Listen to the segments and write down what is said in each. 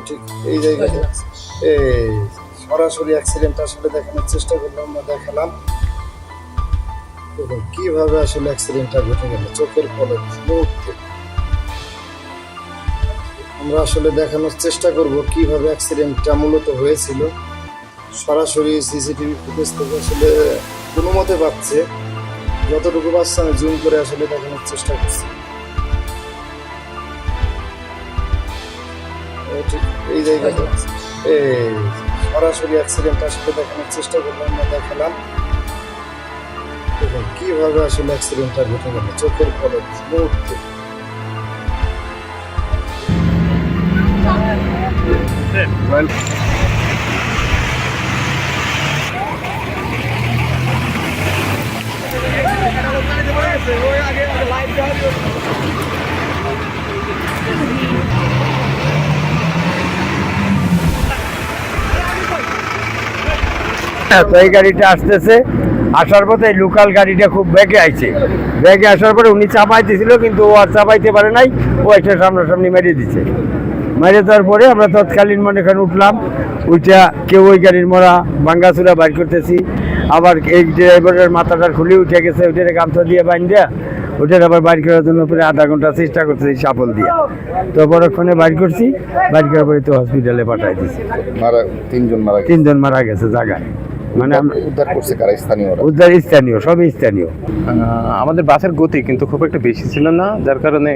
ঠিক এই জায়গাটা এই সরাসরি অ্যাক্সিডেন্ট আসলে দেখানোর চেষ্টা করলাম বা দেখালাম। দেখুন কিভাবে আসলে অ্যাক্সিডেন্টটা ঘটে গেল চোখের পলক মুহূর্তে। আমরা আসলে দেখানোর চেষ্টা করব কিভাবে অ্যাক্সিডেন্টটা মূলত হয়েছিল। সরাসরি সিসিটিভি ফুটেজ থেকে আসলে কোনো মতে পাচ্ছে, যতটুকু পাচ্ছে আমি জুম করে আসলে দেখানোর চেষ্টা করছি। ঠিক এই জায়গাটা এই সরাসরি অ্যাক্সিডেন্ট আসলে দেখানোর চেষ্টা করলাম বা দেখালাম। দেখুন কিভাবে আসলে অ্যাক্সিডেন্টটা ঘটে গেল চোখের পলক মুহূর্তে। এই গাড়িটা আসতেছে, আসার পথে এই লোকাল গাড়িটা খুব বেগে আইছে। বেগে আসার পরে উনি চাপাইতেছিল, কিন্তু ও আর চাপাইতে পারে নাই, ও একটা সামনাসামনি মেরে দিচ্ছে। মেরে দেওয়ার পরে আমরা তৎকালীন মনে করেন উঠলাম, উঠা কেউ ওই গাড়ির মরা ভাঙ্গাচুরা বাইর করতেছি, আবার এই ড্রাইভারের মাথাটা খুলে উঠে গেছে, ওইটার গামছা দিয়ে বাইন দেয়া ওইটার আবার বাইর করার জন্য প্রায় আধা ঘন্টা চেষ্টা করতেছি সাফল দিয়ে। তো পরক্ষণে বাইর করছি, বাইর করার পরে তো হসপিটালে পাঠাই দিচ্ছি। তিনজন মারা গেছে জায়গায়। মানে উদ্ধার করছে কারা? স্থানীয় উদ্ধার স্থানীয়, সবই স্থানীয়। আমাদের বাসের গতি কিন্তু খুব একটা বেশি ছিল না, যার কারণে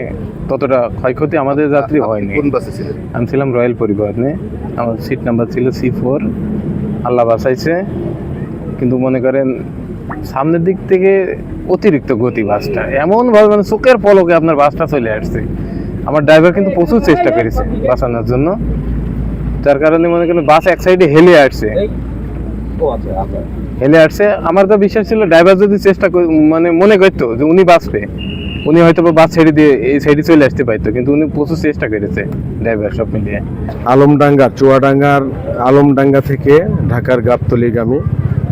ততটা ক্ষয়ক্ষতি আমাদের যাত্রী হয়নি। কোন বাসে ছিলেন? আমি ছিলাম রয়্যাল পরিবহনে, আমার সিট নাম্বার ছিল C4। আল্লাহ বাঁচাইছে, কিন্তু মনে করেন সামনের দিক থেকে অতিরিক্ত গতি বাসটা, এমনভাবে মানে চোখের পলকে আপনার বাসটা চলে আসছে। আমার ড্রাইভার কিন্তু প্রচুর চেষ্টা করেছে বাঁচানোর জন্য, যার কারণে মনে করেন বাস এক সাইডে হেলে আসছে। আমার তো বিশ্বাস ছিল ড্রাইভার যদি চেষ্টা মানে মনে করতো যে উনি বাঁচবে, উনি হয়তো বাস ছেড়ে দিয়ে এই সাইডে চলে আসতে পারতো, কিন্তু উনি প্রচুর চেষ্টা করেছে ড্রাইভার সব মিলিয়ে। আলমডাঙ্গা, চুয়াডাঙ্গার আলমডাঙ্গা থেকে ঢাকার গাবতলীগামী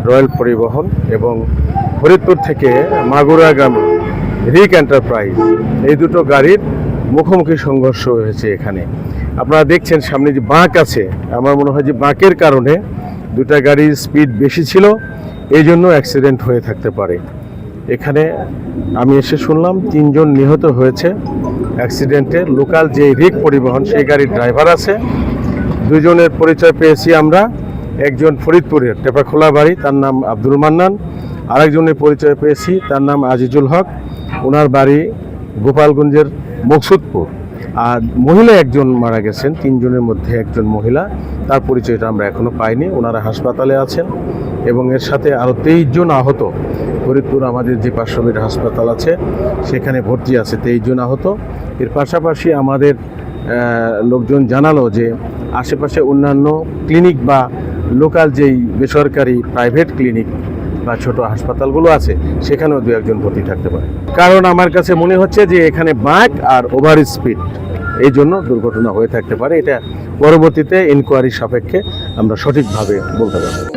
রয়্যাল পরিবহন এবং ফরিদপুর থেকে মাগুরাগামী রিক এন্টারপ্রাইজ, এই দুটো গাড়ির মুখোমুখি সংঘর্ষ হয়েছে এখানে। আপনারা দেখছেন সামনে যে বাঁক আছে, আমার মনে হয় যে বাঁকের কারণে দুটা গাড়ির স্পিড বেশি ছিল, এই জন্য অ্যাক্সিডেন্ট হয়ে থাকতে পারে। এখানে আমি এসে শুনলাম 3 জন নিহত হয়েছে অ্যাক্সিডেন্টে। লোকাল যে রিক পরিবহন সেই গাড়ির ড্রাইভার আছে, 2 জনের পরিচয় পেয়েছি আমরা। একজন ফরিদপুরের টেপাখোলা বাড়ি, তার নাম আব্দুল মান্নান। আরেকজনের পরিচয় পেয়েছি, তার নাম আজিজুল হক, ওনার বাড়ি গোপালগঞ্জের মকসুদপুর। আর মহিলা একজন মারা গেছেন, 3 জনের মধ্যে একজন মহিলা, তার পরিচয়টা আমরা এখনো পাইনি। ওনারা হাসপাতালে আছেন এবং এর সাথে আরও 23 জন আহত। ফরিদপুর আমাদের যে পার্শ্ববর্তী হাসপাতাল আছে সেখানে ভর্তি আছে 23 জন আহত। এর পাশাপাশি আমাদের লোকজন জানালো যে আশেপাশে অন্যান্য ক্লিনিক বা লোকাল যেই বেসরকারি প্রাইভেট ক্লিনিক বা ছোট হাসপাতালগুলো আছে সেখানেও 2-1 ভর্তি থাকতে পারে। কারণ আমার কাছে মনে হচ্ছে যে এখানে বাঁক আর ওভার স্পিড, এই জন্য দুর্ঘটনা হয়ে থাকতে পারে। এটা পরবর্তীতে ইনকোয়ারি সাপেক্ষে আমরা সঠিকভাবে বলতে পারবো।